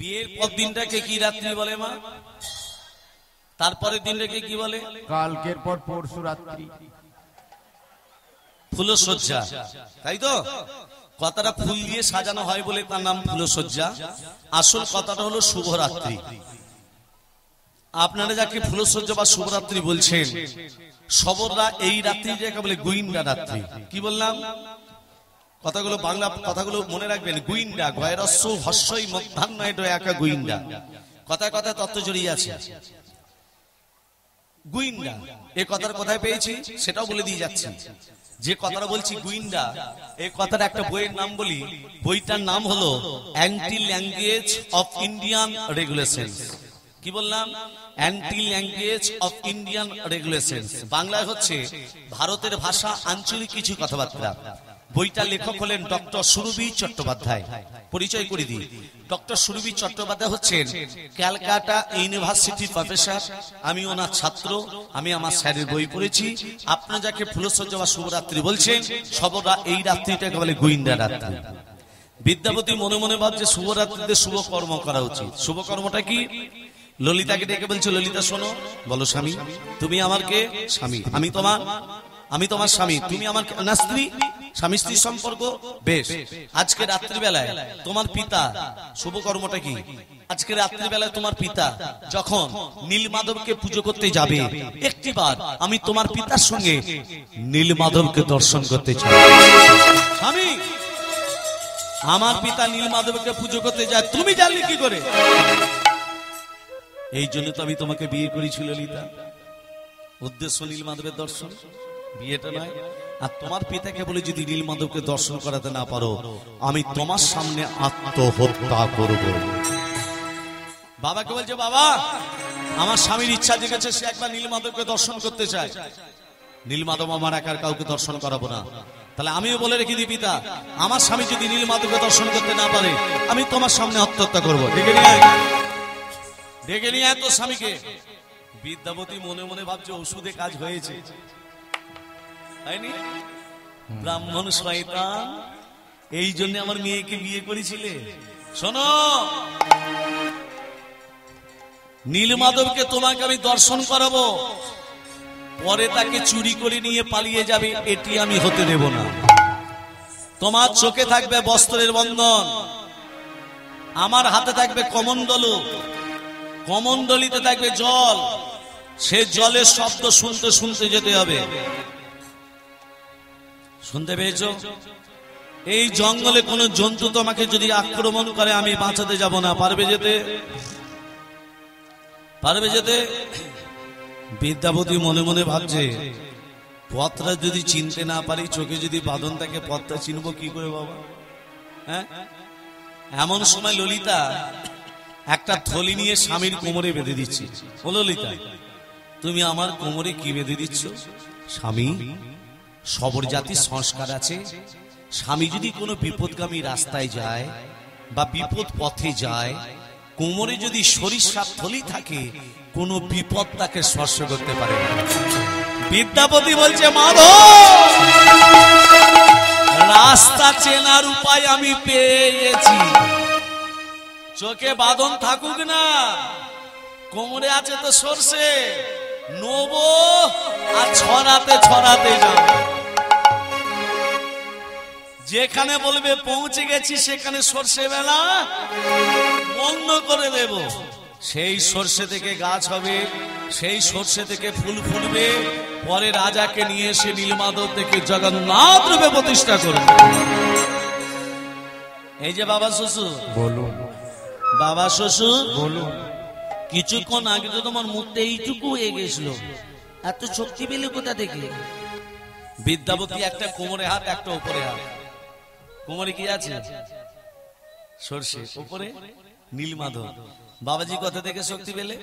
বিয়ের পর দিনটাকে কি রাত্রি বলে মা? তারপরের দিনটাকে কি বলে? কালকের পর পরশু রাত্রি। ফুলসজ্জা, তাই তো? কথাটা ফুল দিয়ে সাজানো হয় বলে তার নাম ফুলসজ্জা। আসল কথাটা হলো শুভরাত্রি। আপনারা যাকে ফুলসজ্জা বা শুভরাত্রি বলছেন, সবররা এই রাত্রিটাকে বলে গুইন্দা রাত্রি। কি বললাম? কথাগুলো বাংলা কথাগুলো মনে রাখবেন। গুইন্দা, গয়রস্য হস্যই মধ্যাহ্ন একা গুইন্দা। কথায় কথায় তত্ত্ব জড়িয়ে আছে। গুইন্দা এই কথার কোথায় পেয়েছি সেটাও বলে দিয়ে যাচ্ছি। যে কথাটা বলছি গুইন্দা, এই কথাটা একটা বইয়ের নাম বলি। বইটার নাম হলো anti language of Indian regulations. কি বললাম? Anti language of Indian regulations. বাংলায় হচ্ছে ভারতের ভাষা আঞ্চলিক কিছু কথাবার্তা। বইটার লেখক হলেন ডক্টর সুরভি চট্টোপাধ্যায়। পরিচয় করে দিই, ডক্টর সুরভি চট্টোপাধ্যায় হচ্ছেন ক্যালকাটা ইউনিভার্সিটির প্রফেসর। আমি ওনার ছাত্র, আমি আমার স্যারের বই পড়েছি। আপনারা যাকে ফুলসজ্জা বা শুভরাত্রি বলছেন, সবরা এই রাত্রিটাকে বলে গুইন্দা রাত্রি। বিদ্যাপতি মনে মনে ভাবছে শুভরাত্রিতে শুভ কর্ম করা উচিত। শুভ কর্মটা কি? ললিতাকে ডেকে বলছে, ললিতা শোনো। বলো স্বামী। তুমি আমার কে? স্বামী। আমি তোমার স্বামী। তুমি আমার না স্ত্রী? স্বামী স্ত্রীর সম্পর্ক। বেশ, আজকে রাত্রিবেলায় তোমার পিতা, শুভ কর্মটা কি? আজকে রাত্রিবেলায় তোমার পিতা যখন নীলমাধবকে পুজো করতে যাবে, একটিবার আমি তোমার পিতার সঙ্গে নীলমাধবকে দর্শন করতে চাই। স্বামী, আমার পিতা নীলমাধবকে পুজো করতে যায়, তুমি জানলে কি করে? এই জন্য তো আমি তোমাকে বিয়ে করেছি ললিতা। উদ্দেশ্য নীলমাধবের দর্শন, বিয়েটা নয়। আর তোমার পিতাকে বলে যদি নীলমাধবকে দর্শন করাতে না পারো, আমি তোমার সামনে আত্মহত্যা করব। বাবাকে বলছে, বাবা আমার স্বামীর ইচ্ছা জেগেছে, সে একবার নীলমাধবকে দর্শন করতে চায়। নীলমাধব আমার একার কাউকে দর্শন করাবো না। তাহলে আমিও বলে রেখে দিই, পিতা আমার স্বামী যদি নীলমাধবকে দর্শন করতে না পারে, আমি তোমার সামনে আত্মহত্যা করবো। ডেকে নিয়ে এত স্বামীকে। বিদ্যাপতি মনে মনে ভাবছে ওষুধে কাজ হয়েছে, ব্রাহ্মণ শয়তান, এই জন্য আমার মেয়েকে বিয়ে করেছিলে। শোনো, নীলমাধবকে তোমাকে আমি দর্শন করাবো, পরে তাকে চুরি করে নিয়ে পালিয়ে যাবে, এটি আমি হতে দেব না। তোমার চোখে থাকবে বস্ত্রের বন্ধন, আমার হাতে থাকবে কমণ্ডল, কমণ্ডলিতে থাকবে জল। সে জলের শব্দ শুনতে শুনতে যেতে হবে। শুনতে পেয়েছ? এই জঙ্গলে কোন জন্তু তোমাকে যদি আক্রমণ করে, আমি বাঁচাতে যাব না। পারবে যেতে? পারবে যেতে? বিদ্যাপতি মনে মনে ভাবছে, পথটা যদি চিনতে না পারি, চোখে যদি বাঁধন থাকে, পথটা চিনবো কি করে বাবা? হ্যাঁ, এমন সময় ললিতা একটা থলি নিয়ে স্বামীর কোমরে বেঁধে দিচ্ছে। ও ললিতা, তুমি আমার কোমরে কি বেঁধে দিচ্ছ? স্বামী, সবর জাতির সংস্কার আছে, স্বামী যদি কোনো বিপদগামী রাস্তায় যায় বা বিপদ পথে যায়, কোমরে যদি সরিষার থলি থাকে, কোনো বিপদ তাকে স্পর্শ করতে পারে না। বিদ্যাপতি বলছে, মাধব, রাস্তা চেনার উপায় আমি পেয়ে গেছি। চোখে বাঁধন থাকুক না, কোমরে আছে তো সরষে, নোবো আর ছড়াতে ছড়াতে যাব। যেখানে বলবে পৌঁছে গেছি, সেখানে সরষে বেলা বন্ধ করে দেব। সেই সরষে থেকে গাছ হবে, সেই সরষে থেকে ফুল ফুটবে, পরে রাজাকে নিয়ে এসে নীলমাধব থেকে জগন্নাথ রূপে প্রতিষ্ঠা করবে। এই যে বাবা শ্বশুর, বলুন বাবা শ্বশুর, বলুন। কিছুক্ষণ আগে তো তোমার মুখটা এইটুকু হয়ে গেছিল, এত শক্তি পেলে কোথা থেকে? বিদ্যাপতি একটা কোমরে হাত, একটা উপরে হাত। কোমরে কি আছে? সরষে, উপরে নীলমাধব। বাবাজি কোথা থেকে শক্তি পেলে?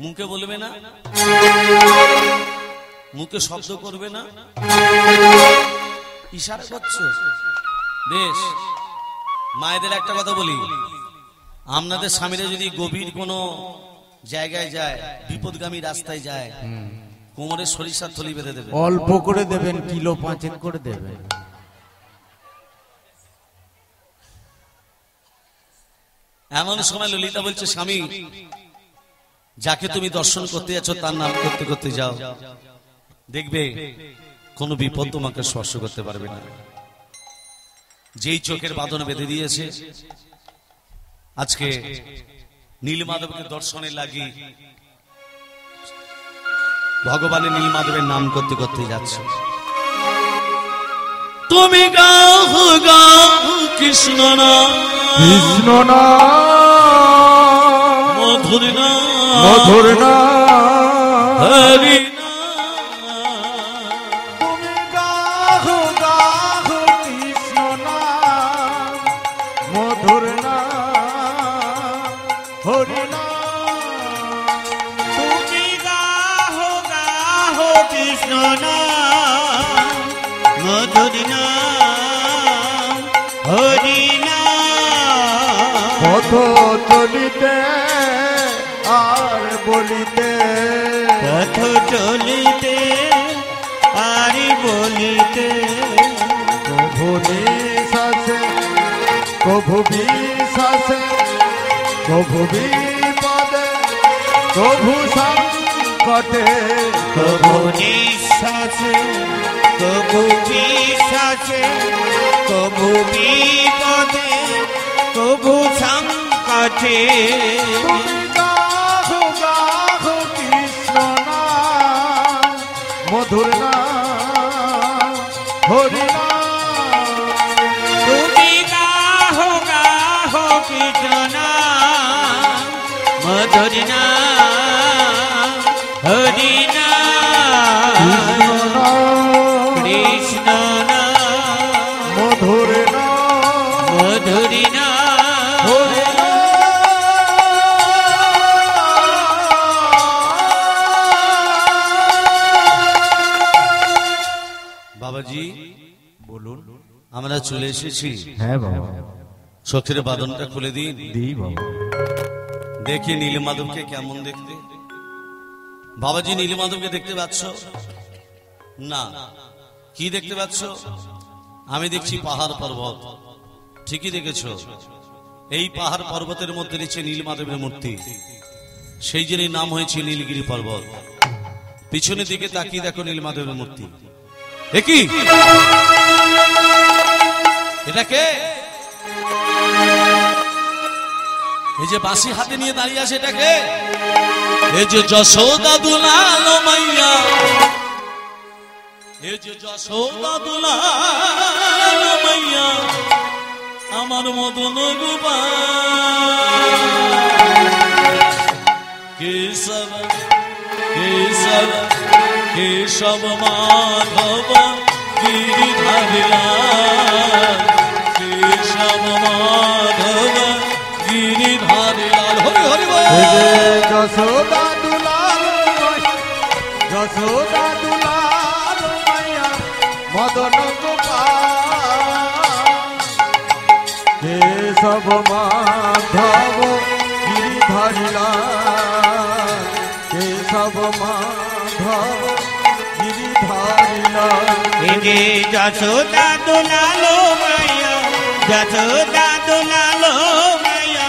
মুখে বলবে না, মুখে শব্দ করবে না, ইশারা করছো। বেশ, মায়েদের একটা কথা বলি, আপনাদের স্বামীরা যদি গভীর কোনো জায়গায় যায়, বিপদগামী রাস্তায় যায়, কোমরে সরিষার থলি বেঁধে দেবে। অল্প করে দেবেন, কিলো 5 করে দেবেন। এমন সময় ললিতা বলছে, স্বামী, যাকে তুমি দর্শন করতে যাচ্ছ তার নাম করতে করতে যাও, দেখবে কোনো বিপদ তোমাকে স্পর্শ করতে পারবে না। যেই চোখের বাঁধন বেঁধে দিয়েছে, আজকে নীলমাধবকে দর্শনে লাগি ভগবানের নীলমাধবের নাম করতে করতে যাচ্ছে। তুমি গাও গাও কৃষ্ণ নাম, কৃষ্ণ নাম, মধুর নাম, মধুর নাম, হরি নাম। তুমি গাহো গাহো কৃষ্ণ নাম, মধুর নাম, হরি নাম। তুমি গাহো গাহো কৃষ্ণ নাম, মধুর নাম, হরি নাম। পথ চলিতে আর বলিতে, পথ চলিতে আর বলিতে, কভু নিঃশ্বাসে কভু বিশ্বাসে, কভু বিপদে কভু সংকটে, কবু নিঃশ্বাসে কবু বিশ্বাসে, কবু বিপদে কবু সংকটে। তুমি গাহো গাহো কৃষ্ণ নাম, মধুর নাম, হরি নাম। তুমি গাহো গাহো কৃষ্ণ নাম, মধুর নাম, হরি নাম। কৃষ্ণ নাম, মধুর নাম, মধুরি নাম, হরি বাবাজি, বলুন। আমরা চলে এসেছি, হ্যাঁ বাবা, চোখের বাঁধনটা খুলে দিন, দিই বাবা। দেখি নীলমাধবকে কেমন দেখতে। বাবাজি, নীলমাধবকে দেখতে পাচ্ছ না? কি দেখতে পাচ্ছ? আমি দেখছি পাহাড় পর্বত। ঠিকই দেখেছো, এই পাহাড় পর্বতের মধ্যে রয়েছে নীলমাধবের মূর্তি, সেই জন্য নাম হয়েছে নীলগিরি পর্বত। পিছনের দিকে তাকিয়ে দেখো নীলমাধবের মূর্তি। দেখি এটা কে? এই যে বাঁশি হাতে নিয়ে দাঁড়িয়ে আছে, এটা কে? এই যে যশোদা দুলাল মাইয়া, এই যে যশোদা দুলাল মাইয়া, আমার মদন গোপাল। কেশব কেশব কেশব মাধব গিরিধারী লাল, কেশব মাধব গিরিধারী লাল। হরি হরি বল। যশোদা দুলাল মাইয়া, যশোদা দুলাল মাইয়া, মদন গোপাল। কেশব মাধব গিরিধারী লাল, কেশব মাধব গিরিধারী লাল। এই যে যশোদা দুলালো মায়া, যশোদা দুলালো মায়া,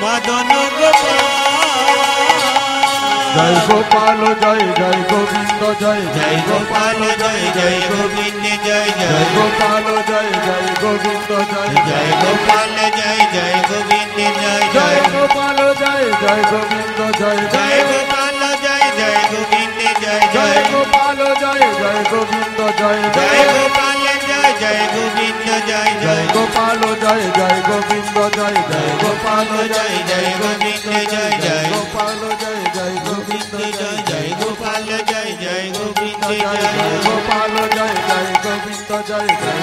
মদন গোপাল। জয় গোপাল জয় জয় গোবিন্দ জয় জয় গোপাল জয় জয় গোবিন্দ জয় জয় জয় গোপাল জয় জয় গোবিন্দ জয় জয় গোপাল জয় জয় গোবিন্দ জয় জয় জয় গোপাল জয় জয় গোবিন্দ জয় জয় গোপাল জয় জয় গোবিন্দ জয় জয় জয় গোপাল জয় জয় গোবিন্দ জয় জয় গোপাল জয় জয় গোবিন্দ জয় জয় জয় গোপাল জয় জয় গোবিন্দ জয় জয় গোপাল জয় জয় গোবিন্দ জয় জয় গোপাল জয় জয় গোবিন্দ জয় জয় গোপাল জয় জয় গোবিন্দ জয় জয় গোপাল জয় জয় গোবিন্দ জয় জয়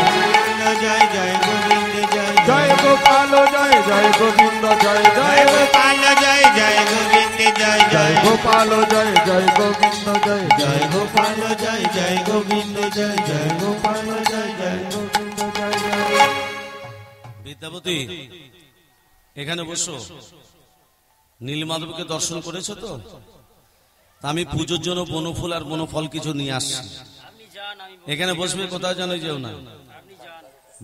জয় জয় গোবিন্দ জয় জয় গোপাল জয় জয় গোবিন্দ জয় জয় জয় গোপাল জয় জয় গোবিন্দ জয় জয় জয় গোপাল জয় জয় গোবিন্দ জয় জয় গোপাল জয় জয় গোবিন্দ জয় জয় গোপাল জয় জয় গোবিন্দ জয় জয়। বিদ্যাপতি, এখানে বসো। নীলমাধবকে দর্শন করেছো তো? তা আমি পুজোর জন্য বনফুল আর বনফল কিছু নিয়ে আসছি। এখানে বসবে, কোথাও যেন যেও না।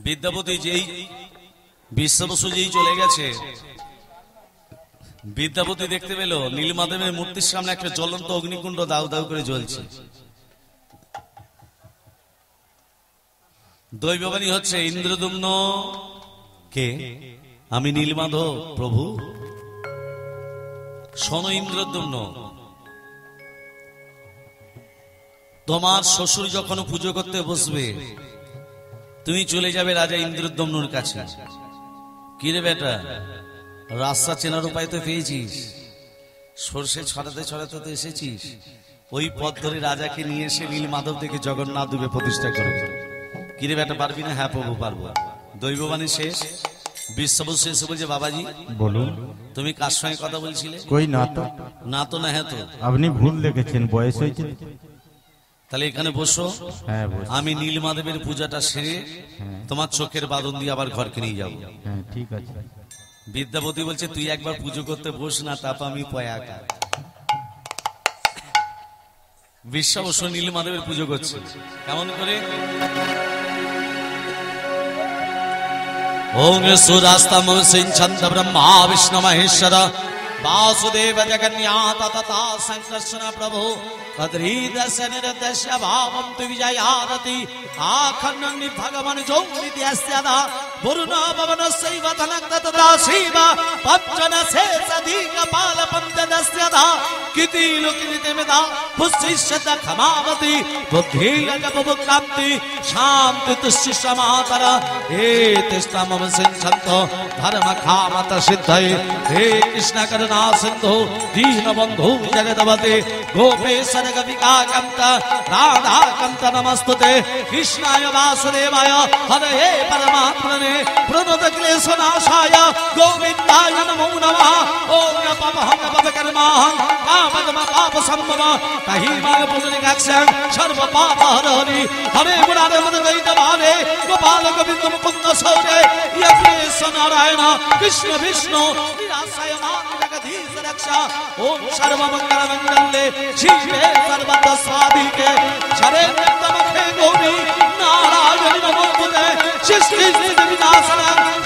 বিদ্যাপতি, যেই বিশ্ববসু যেই চলে গেছে, বিদ্যাপতি দেখতে পেল নীলমাধবের মূর্তির সামনে একটা জ্বলন্ত অগ্নিকুণ্ড দাউ দাউ করে জ্বলছে। দৈববাণী হচ্ছে, ইন্দ্রদুম্ন কে? আমি নীলমাধব প্রভু। শোনো ইন্দ্রদুম্ন, তোমার শ্বশুর যখন পুজো করতে বসবে, তুমি চলে যাবে রাজা ইন্দ্রদম্নুর কাছে। কিরে বেটা, রাস্তা চেনার উপায় তো পেয়েছিস, সর্ষে ছড়াতে ছড়াতে তো এসেছিস, ওই পথ ধরে রাজাকে নিয়ে এসে নীলমাধব থেকে জগন্নাথ দেবে প্রতিষ্ঠা করবে। কিরে বেটা, পারবি না? হ্যাঁ প্রভু পারবো। দৈববাণী শেষ, বিশ্ববৎ শেষ বলছে, বাবাজি বলুন। তুমি কার সঙ্গে কথা বলছিলে? কই না তো। না তো না, হ্যাঁ তো। আপনি ভুল লিখেছেন, বয়স হয়েছে। তাহলে এখানে বসো, হ্যাঁ বস। আমি নীলমাধবের পূজাটা সেরে তোমার চোখের বাঁধন দিয়ে আবার ঘরকে নিয়ে যাবো। হ্যাঁ ঠিক আছে। বিদ্যাপতি বলছে, তুই একবার পুজো করতে বস না, তারপর আমি পয়াকা। বিশ্বাবস্য নীলমাধবের পুজো করছে। কেমন করে? ওম সুরাস্তাম সিঞ্ছন্ত ব্রহ্মা বিষ্ণু মহেশ্বর वासुदेव जगन्नाथ तथा संकर्षण प्रभु कद्रीदस्य निरदस्य भावं तु विजयारति आखण्डं भगवान् जोनित्यस्यदा वरुण पवनस्यैव तनक्ततदा शिव पञ्चन शेषधिक पालपञ्चदस्यदा किति लुकिनितिमिदा पुष्टिष्यत खमावति बुद्धिरजपबुक्रान्ति शान्ति तुष्टिष्यमातर एतेष्टा मम सिञ्छन्तो धर्मकामत सिद्धये हे कृष्ण करुणा सिन्धु दीनबन्धु जगदवते गोपेश्वर कविकाकन्त राधाकन्त नमस्तुते कृष्णाय वासुदेवाय हरये परमात्मने प्रणतक्लेशनाशाय गोविन्दाय नमो नमः ॐ नमः पापकर्माहं पापसम्भव कहिमाय पुनरिकाक्षं सर्वपापहरि हरे मुरारे मदगैतवारे गोपाल गोविन्द मुकुन्द सौरे यज्ञेश नारायण कृष्ण विष्णु निराशय जगदीश रक्षा ओम सर्वमंगलमंगले शिवे सर्वदा स्वादिके शरण्यतमखे गौरी नारायण नमोस्तुते सृष्टि स्थिति विनाशन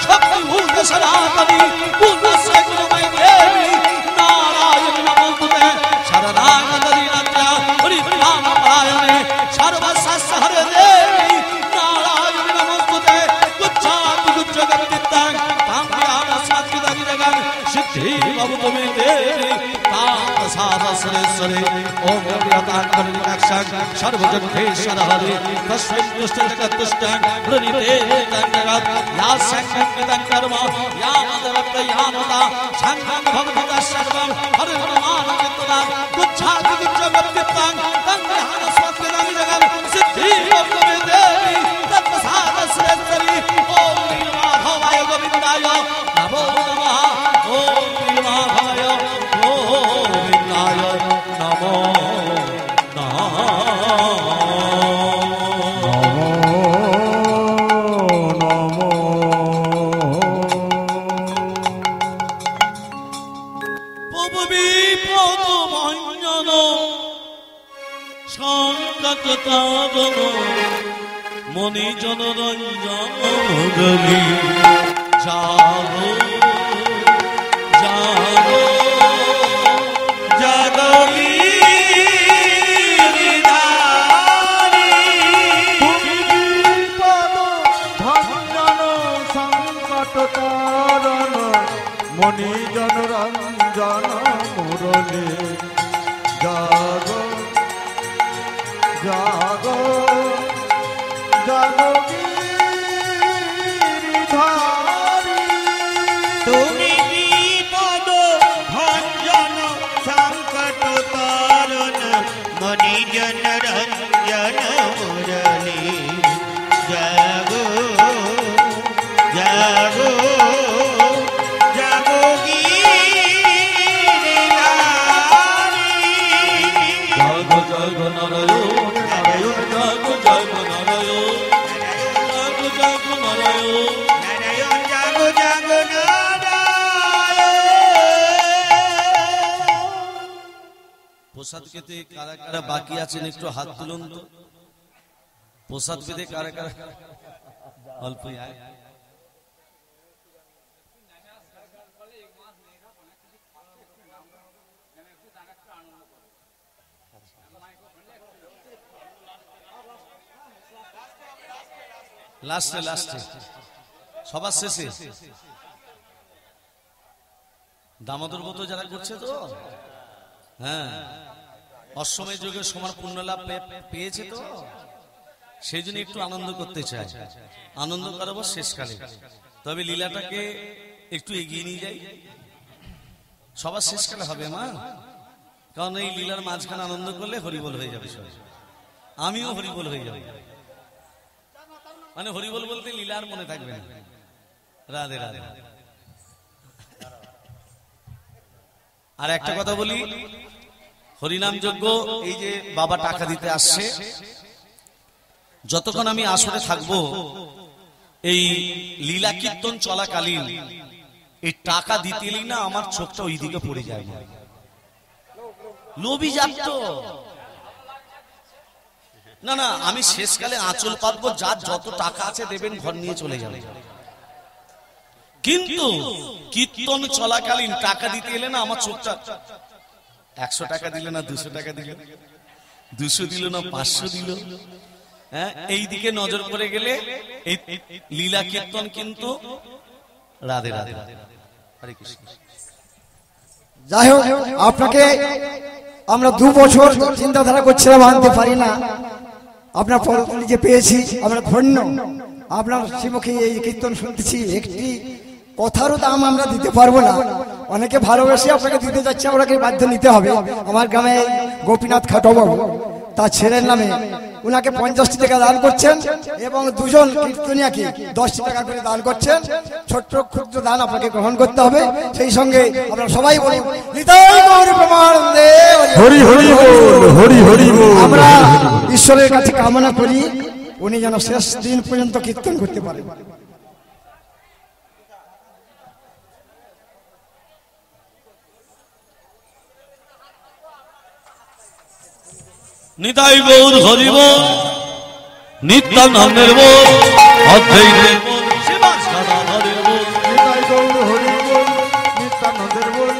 शक्ति भूत सनातनी पुण्यस्य गुणमय देवी नारायण नमोस्तुते शरणागत दीनत्या हरिनाम परायणे सर्वशास्त्र हरे देवी नारायण नमोस्तुते गुच्छाति गुच्छगतित्तां तां ज्ञान सात्विदानि जगन् सिद्धि बाबू तुम्हें देवी ताप साध सुरेश्वरे ओम प्रियतांकरनिकाक्षां सर्वजगेश्वर हरि तस्मिन् दुष्ट जगत्तुष्टां प्रणिते जगत् या संकंकितं कर्म या मदव प्रयानता संघं भवता सर्वं हरि हनुमान चित्तदा गुच्छाति गुच्छगतित्तां तां ज्ञान सात्विदानि जगन् सिद्धि बाबू तुम्हें देवी ताप साध सुरेश्वरे ओम नीलमाधवाय गोविन्दाय नमो नमः ओम नीलमाधवाय गोविन्दाय नमो মনি জনরঞ্জন মুরলী জাগো জাগো জাগলি মনি জনরঞ্জন মুরলী জাগো জাগো জাগো গিরিধারী তুমি বিপদ ভঞ্জন সংকট তারণ মনি জন রঞ্জন মুরলী জাগো জাগো জাগো গিরিধারী জাগো জাগো নারায়ণ নারায়ণ জাগো জাগো নারায়ণ জাগো জাগো নারায়ণ নারায়ণ জাগো জাগো নারায়ণ। প্রসাদ খেতে কারা কারা বাকি আছেন একটু হাত তুলুন তো। প্রসাদ পেতে কারা কারা অল্প লাস্টে লাস্টে সবার শেষে দামোদর ব্রত যারা করছে তো, হ্যাঁ, অশ্বমেধ যুগে সমান পুণ্যলাভ পেয়েছে তো, সেই জন্য একটু আনন্দ করতে চাই। আনন্দ করাবো শেষকালে, তবে লীলাটাকে একটু এগিয়ে নিয়ে যাই। সবার শেষকালে হবে মা, কারণ এই লীলার মাঝখানে আনন্দ করলে হরিবল হয়ে যাবে সব। আমিও হরিবল হয়ে যাবো, মানে হরিবল বলতে লীলার মনে থাকবে না। রাধে রাধে। আর একটা কথা বলি, হরিনাম যজ্ঞ এই যে বাবা টাকা দিতে আসছে, যতক্ষণ আমি আসরে থাকবো এই লীলা কীর্তন চলাকালীন এই টাকা দিতে এলেই না আমার চোখটা ওই দিকে পড়ে যায় না। লোভী যাত না, না, আমি শেষকালে আঁচল পাতবো, যার যত টাকা আছে দেবেন, ঘর নিয়ে চলে যাবে। কিন্তু কীর্তন চলাকালীন টাকা দিতে এলে না আমার চোখটা 100 টাকা দিলে না 200 টাকা দিল, 200 দিল না 500 দিল, হ্যাঁ, এই দিকে নজর পড়ে গেলে এই লীলা কীর্তন কিন্তু রাধে রাধে। হরে কৃষ্ণ। যাই হোক, আপনাকে আমরা 2 বছর চিন্তাধারা করছিলাম, আনতে পারি না। আপনার পরতলি যে পেয়েছি আমরা ধন্য। আপনার শ্রীমুখে এই কীর্তন শুনতেছি, একটি কথারও দাম আমরা দিতে পারবো না। অনেকে ভালোবেসে আপনাকে দিতে যাচ্ছে, আপনাকে বাধ্য নিতে হবে। আমার গ্রামে গোপীনাথ খাটবাবু তার ছেলের নামে উনাকে 50 টাকা দান করছেন এবং 2 জন কীর্তনিয়াকে 10 টাকা করে দান করছেন। ছোট্ট ক্ষুদ্র দান আপনাকে গ্রহণ করতে হবে। সেই সঙ্গে আমরা সবাই বলি নিতাই গৌর প্রেমানন্দে হরি হরি বল, হরি হরি বল। আমরা ঈশ্বরের কাছে কামনা করি উনি যেন শেষ দিন পর্যন্ত কীর্তন করতে পারেন। নিতাই গৌর হরি বল, নিত্যানন্দের বল, অদ্বৈতের বল, শিবাসানন্দের বল। নিতাই গৌর হরি বল, নিত্যানন্দের বল,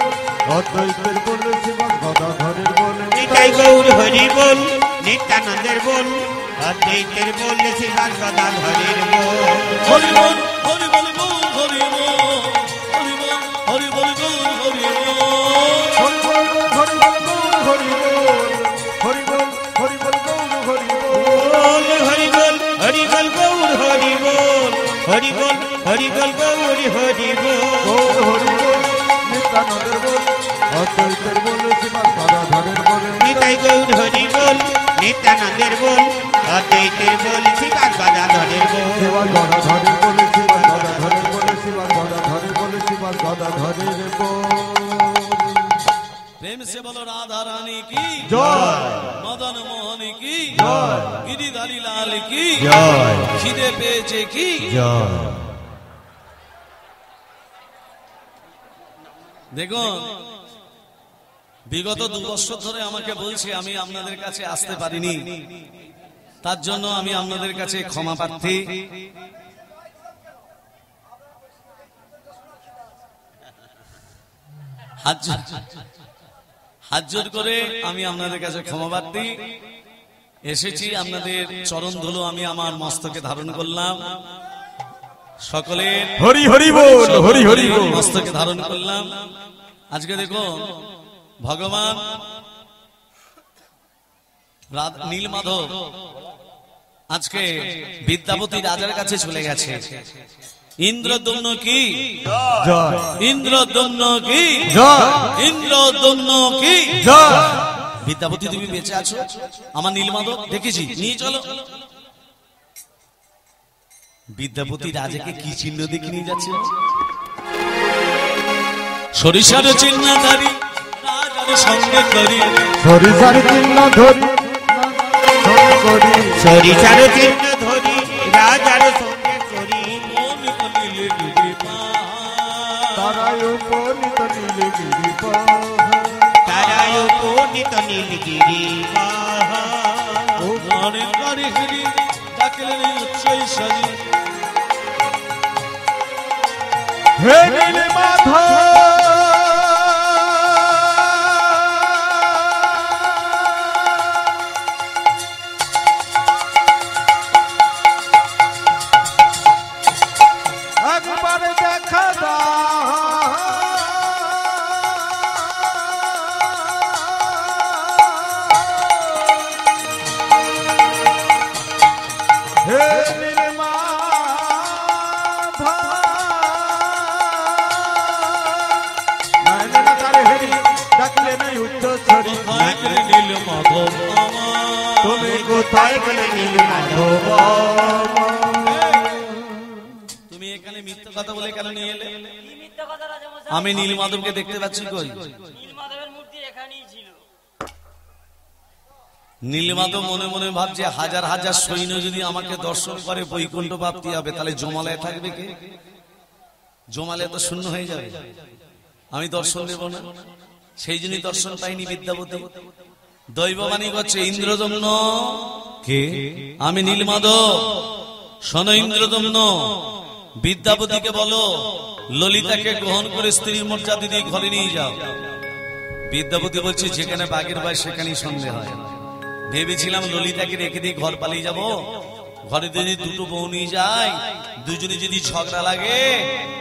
অদ্বৈতের বল, শ্রীমৎ গদাধরের বল। নিতাই গৌর হরি বল, নিত্যানন্দের বল, অদ্বৈতের বল, শ্রীমৎ গদাধরের বল। হরি বল, হরি বল, গৌর হরি বল, হরি বল, হরি বল, গৌর হরি বল। হরি বল, হরি বল, গৌর হরি বল, হরি বল, হরি বল, গৌর হরি বল। হরি বল, হরি বল, গৌর হরি বল, হরি বল, হরি বল, গৌর হরি বল। গৌর হরি বল, নিত্যানন্দের বল, অদ্বৈতের বল, শ্রীমৎ গদাধরের বল। নিতাই গৌর হরি বল, নিত্যানন্দের বল, অদ্বৈতের বল, শ্রীমৎ গদাধরের বল। শ্রীমৎ গদাধরের বল, শ্রীমৎ গদাধরের বল, শ্রীমৎ গদাধরের বল, শ্রীমৎ গদাধরের বল। प्रेम से बोलो राधा रानी की জয়, मदन मोहन की জয়, गिरिधारी लाल की জয়, খিদে পেয়েছে কি। জয়। দেখুন, বিগত 2 বছর ধরে আমাকে বলছে আমি আপনাদের কাছে আসতে পারিনি, তার জন্য আমি আপনাদের কাছে ক্ষমা প্রার্থী। হাত জোর করে আমি আপনাদের কাছে ক্ষমা প্রার্থী। এসেছি আপনাদের চরণ ধুলো আমি আমার মস্তকে ধারণ করলাম, সকলের হরি হরি বল, হরি হরি বল। মস্তকে ধারণ করলাম। আজকে দেখুন, ভগবান নীলমাধব আজকে বিদ্যাপতি রাজার কাছে চলে গেছে। ইন্দ্রদম্ন কি জয়, ইন্দ্রদম্ন কি জয়, ইন্দ্রদম্ন কি জয়। বিদ্যাপতি তুমি বেঁচে আছো, আমার নীলমাধব দেখেছি, নিয়ে চলো। বিদ্যাপতি রাজাকে কি চিহ্ন দেখে নিয়ে যাচ্ছে? সরিষার চিহ্ন ধরি রাজার সঙ্গে করি, সরিষার চিহ্ন ধরি সঙ্গে করি, সরিষার চিহ্ন ধরি রাজার সঙ্গে করি। মন কলিলে গিরি পাহাড়। তারায় উপনীত নীলগিরি পাহাড়। তারায় উপনীত নীলগিরি পাহাড়। গানে গানে হিরি ডাকলেন উচ্চৈ সাজি। হে নীলমাধব থাকলে নাই উচ্চ ছড়ি কোথায় গেলে নীল মাধব আমার? তুমি কোথায় গেলে নীল মাধব তুমি এখানে মিথ্যা কথা বলে কেন নিয়ে এলে? কি মিথ্যা কথা রাজামশাই? আমি নীল মাধবকে দেখতে পাচ্ছি কই? নীলমাধবের মূর্তি এখানেই ছিল। নীলমাধব মনে মনে ভাবছে হাজার হাজার সৈন্য যদি আমাকে দর্শন করে বৈকুণ্ঠ প্রাপ্তি হবে, তাহলে জমালয়ে থাকবে কে? জমালয়ে তো শূন্য হয়ে যাবে, আমি দর্শন দেব না। সেই জন্যই দর্শন পাইনি বিদ্যাপতি। দৈববাণী করছে ইন্দ্রদম্ন কে? আমি নীলমাধব। শোনো ইন্দ্রদম্ন, বিদ্যাপতিকে বলো ললিতাকে গ্রহণ করে স্ত্রীর মর্যাদা দিয়ে ঘরে নিয়ে যাও। বিদ্যাপতি বলছে যেখানে বাঘের ভয় সেখানেই সন্দেহ হয়। ভেবেছিলাম ললিতাকে রেখে দিয়ে ঘর পালিয়ে যাব, ঘরে যদি দুটো বউ নিয়ে যায়, দুজনে যদি ঝগড়া লাগে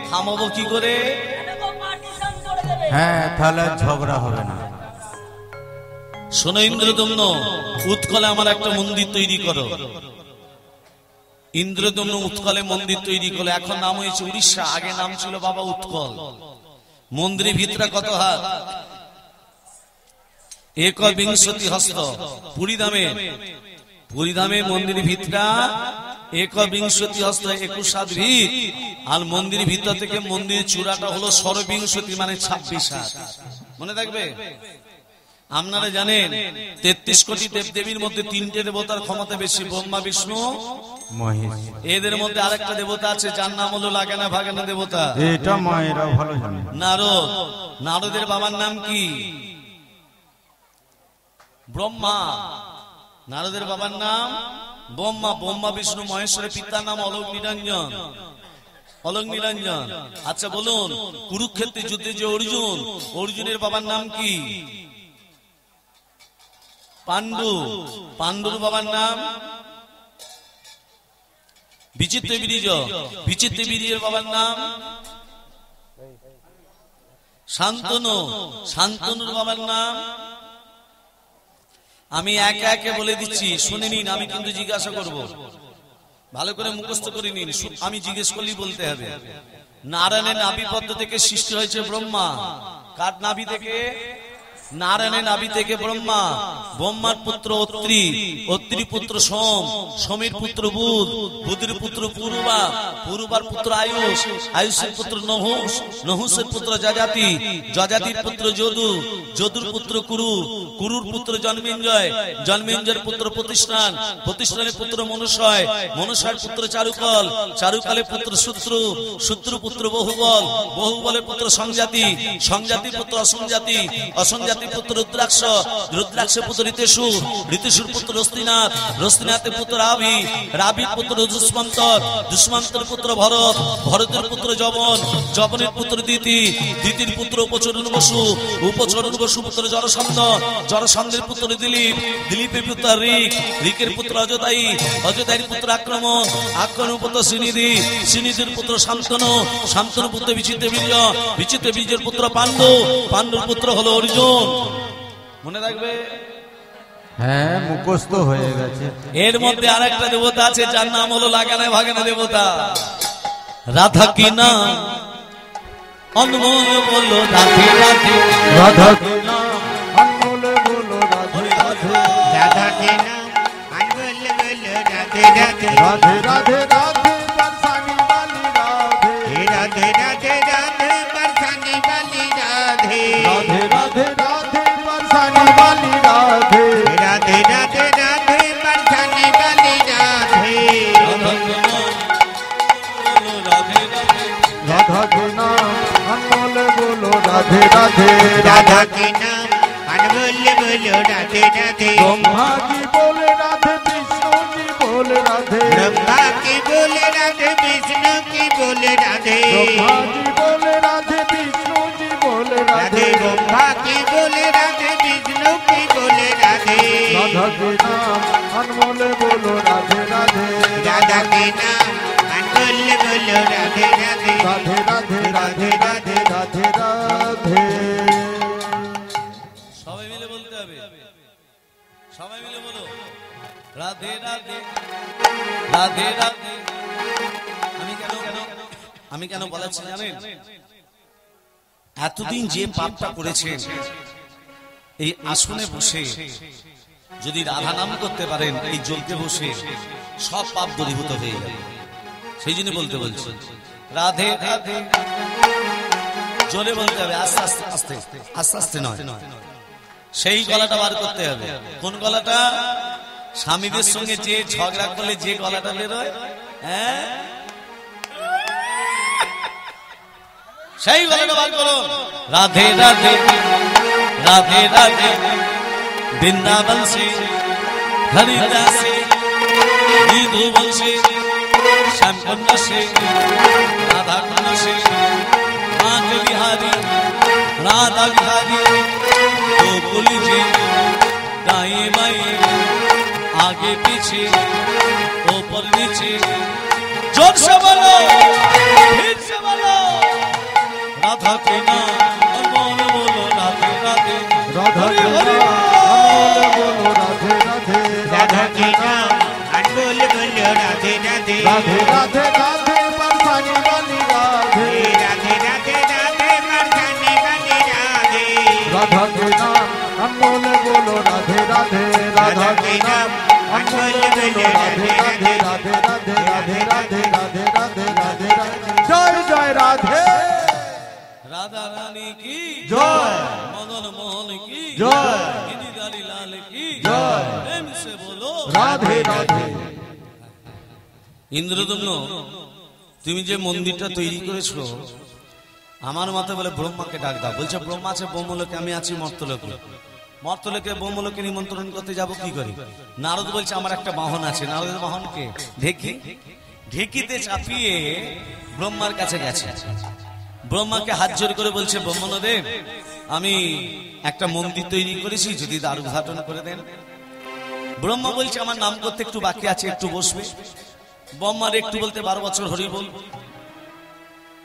থামাবো কি করে? এটা তো পার্টিশন করে দেবে। হ্যাঁ তাহলে ঝগড়া হবে না শোনো ইন্দ্রদম্ন, উৎকলে আমার একটা মন্দির তৈরি করো। ইন্দ্রদম্ন উৎকলে মন্দির তৈরি করলো। এখন নাম হয়েছে উড়িষ্যা, আগে নাম ছিল বাবা উৎকল। মন্দিরের ভিতরে কত হাত? 1বিংশতি হস্ত। পুরীধামে মন্দিরের ভিতরা 1বিংশতি হস্ত, 21 হাত ভিত। আর মন্দিরের ভিতর থেকে মন্দিরের চূড়াটা হলো 16বিংশতি, মানে 26 হাত। মনে থাকবে? আপনারা জানেন 33 কোটি দেবদেবীর মধ্যে 3টে দেবতার ক্ষমতা বেশি, ব্রহ্মা বিষ্ণু মহেশ এদের মধ্যে আরেকটা দেবতা আছে যার নাম হলো লাগানা ভাগানা দেবতা, এটা মায়েরা ভালো জানে নারদ। নারদের বাবার নাম কি? ব্রহ্মা। নারদের বাবার নাম ব্রহ্মা। ব্রহ্মা বিষ্ণু মহেশ্বরের পিতার নাম অলোক নিরঞ্জন। অলোক নিরঞ্জন। আচ্ছা বলুন, কুরুক্ষেত্রের যুদ্ধে যে অর্জুনের বাবার নাম কি? পাণ্ডু। পাণ্ডুর বাবার নাম বিচিত্র বীর্য। বিচিত্র বীর্যের বাবার নাম শান্তনু। শান্তনুর বাবার নাম আমি একে একে বলে দিচ্ছি, শুনে নিন। আমি কিন্তু জিজ্ঞাসা করব, ভালো করে মুখস্থ করে নিন। আমি জিজ্ঞেস করলেই বলতে হবে। নারায়ণের নাভি পদ্ম থেকে সৃষ্টি হয়েছে ব্রহ্মা। কার নাভি থেকে? নারায়ণের নাভি থেকে ব্রহ্মা। ব্রহ্মার পুত্র অত্রি, অত্রির পুত্র সোম, সোমের পুত্র বুধ, বুধের পুত্র পূর্বা, পূর্বার পুত্র আয়ুষ, আয়ুষের পুত্র নহুষ, নহুষের পুত্র যজাতি, যজাতির পুত্র যদু, যদুর পুত্র কুরু, কুরুর পুত্র জন্মেঞ্জয়, জন্মেঞ্জয়ের পুত্র প্রতিষ্ঠান, প্রতিষ্ঠানের পুত্র মনুষয়, মনুষয়ের পুত্র চারুকল, চারুকালের পুত্র শত্রু, শত্রু পুত্র বহুবল, বহুবলের পুত্র সংজাতি, সংজাতির পুত্র অসংজাতি, অসংজাতি পুত্র রুদ্রাক্ষ, রুদ্রাক্ষের পুত্র ঋতেশু, ঋতেশুর পুত্র রস্তিনাথ, রস্তিনাথের পুত্র রাবি, রাবির পুত্র দুষ্মন্তর, দুষ্মন্তর পুত্র ভরত, ভরতের পুত্র যবন, যবনের পুত্র দিতি, দিতির পুত্র উপচরণ বসু, উপচরণ বসু পুত্র জরসন্ধ, জরসন্ধের পুত্র দিলীপ, দিলীপের পুত্র ঋক, ঋকের পুত্র অযোধ্যায়ী, অযোধ্যায়ীর পুত্র আক্রমণ, আক্রমণ পুত্র শ্রীনিধি, শ্রীনিধির পুত্র শান্তনু, শান্তনু পুত্র বিচিত্র বীর্য, বিচিত্র বীর্যের পুত্র পাণ্ডু, পাণ্ডুর পুত্র হলো অর্জুন। মনে রাখবে? হ্যাঁ মুখস্থ হয়ে গেছে। এর মধ্যে আরেকটা দেবতা আছে যার নাম হলো লাগানা ভাগানা দেবতা। রাধা কি নাম অনমোল বলো রাধে রাধে, রাধা কি নাম অনমোল বলো রাধে রাধে, রাধা के नाम अनमोल बोलो राधे राधे, রাধে রাধে রাধে বরসানি वाली राधे, राधे राधे राधे बरसाने वाली राधे, राधे राधे राधे बरसानी वाली राधे, राधे राधे राधे बरसाने वाली राधे, राधा के नाम अनमोल बोलो राधे राधे, राधा के नाम अनमोल बोलो राधे राधे, ब्रह्मा की बोले राधे विष्णु की बोले राधे, ब्रह्मा की बोले राधे विष्णु की बोले राधे, ब्रह्मा की बोले राधे विष्णु की बोले राधे राधे, ब्रह्मा की बोले राधे विष्णु की बोले राधे, राधा के नाम अनमोल बोलो राधे राधे, राधा के नाम अनमोल बोलो राधे राधे, राधे राधे राधे राधे राधे राधे। সবাই মিলে বলতে হবে, সবাই মিলে বলো রাধে রাধে রাধে রাধে। আমি কেন বলাচ্ছি জানেন? এতদিন যে পাপটা করেছেন এই আসনে বসে যদি রাধা নাম করতে পারেন, এই যজ্ঞে বসে সব পাপ দূরীভূত হয়ে যাবে। সেই জন্য বলতে বলছি রাধে রাধে, জোরে বলতে হবে, আস্তে আস্তে আস্তে আস্তে আস্তে নয়, সেই গলাটা বার করতে হবে। কোন গলাটা? স্বামীদের সঙ্গে যে ঝগড়া করলে যে গলাটা বেরোয়, হ্যাঁ, সেই গলাটা বার করো। রাধে রাধে রাধে রাধে, বৃন্দাবন সে হরিদাস সে মধুবন সে শ্যামকুণ্ড সে রাধা কুণ্ড সে राज बिहारी राधा बिहारी गोकुल जी, दाएं बाएं आगे पीछे ऊपर नीचे, जोर से बोलो, फिर से बोलो, राधा के नाम बोलो बोलो, राधे राधे राधा के हरि नाम बोलो राधे राधे, राधा के नाम बोल बोलो राधे राधे, राधे राधे राधे बरसाने वाली राधे, राधे राधे राधे मर्दाने वाली राधे, राधा के नाम अनमोल बोलो राधे राधे, राधा के नाम अनमोल बोलो राधे राधे, राधे राधे राधे राधे राधे राधे राधे राधे, जय जय राधे, राधा रानी की जय, मदन मोहन की जय, गिरिधारी लाल की जय, प्रेम से बोलो राधे राधे। ইন্দ্রদম্ন, তুমি যে মন্দিরটা তৈরি করেছো, আমার মতে বলে ব্রহ্মাকে ডাক দাও। বলছে ব্রহ্মা আছে ব্রহ্মলোকে, আমি আছি মর্তলোকে। মর্তলোকে ব্রহ্মলোকে নিমন্ত্রণ করতে যাব কি করে? নারদ বলছে আমার একটা বাহন আছে। নারদের বাহনকে ঢেকি, ঢেকিতে চাপিয়ে ব্রহ্মার কাছে গেছে। ব্রহ্মাকে হাত জোর করে বলছে ব্রহ্মদেব, আমি একটা মন্দির তৈরি করেছি, যদি দ্বার উদ্ঘাটন করে দেন। ব্রহ্মা বলছে আমার নাম করতে একটু বাকি আছে, একটু বসবে। ব্রহ্মার একটু বলতে 12 বছর হরি বল,